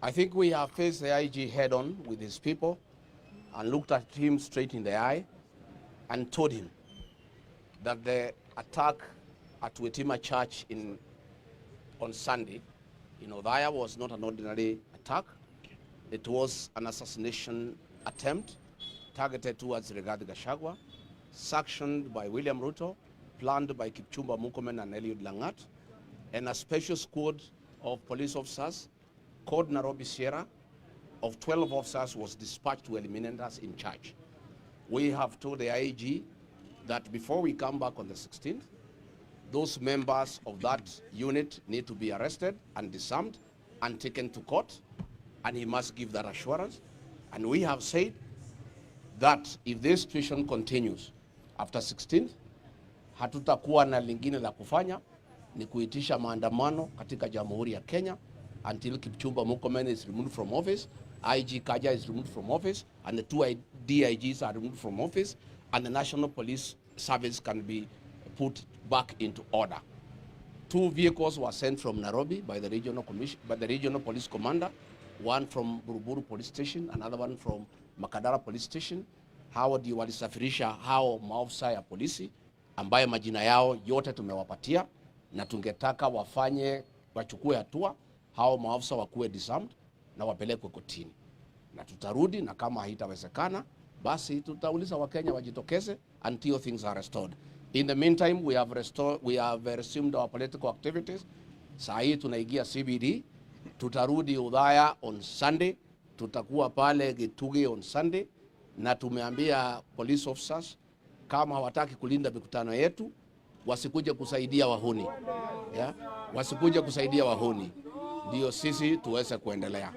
I think we have faced the IG head on with his people and looked at him straight in the eye and told him that the attack at Getembe Church on Sunday in Othaya was not an ordinary attack. It was an assassination attempt targeted towards Gachagua, sanctioned by William Ruto, planned by Kipchumba Murkomen and Eliud Langat, and a special squad of police officers called Nairobi Sierra of 12 officers was dispatched to eliminate us in charge. We have told the IG that before we come back on the 16th, those members of that unit need to be arrested and disarmed and taken to court, and he must give that assurance. And we have said that if this situation continues after 16th, hatutakuwa na lingine la kufanya ni kuitisha maandamano katika Jamhuri ya Kenya until Kipchumba Murkomen is removed from office, IG Kaja is removed from office, and the two DIGs are removed from office, and the National Police Service can be put back into order. 2 vehicles were sent from Nairobi by the regional police commander, one from Buruburu Police Station, another one from Makadara Police Station. Hao ndio walisafirisha hao maafisa ya polisi ambaye majina yao yote tumewapatia, na tungetaka wachukue hatua, hao maafisa wakuwe disarmed na wapelekwe kotini. Na tutarudi, na kama haitawezekana basi tutauliza Wakenya wajitokeze until things are restored. In the meantime, we have resumed our political activities. Saa hii tunaingia CBD, tutarudi Othaya on Sunday, tutakuwa pale Gituge on Sunday, na tumeambia police officers kama hawataki kulinda mikutano yetu wasikuje kusaidia wahuni. Yeah? Wasikuje kusaidia wahuni. Ndio sisi tuweze kuendelea.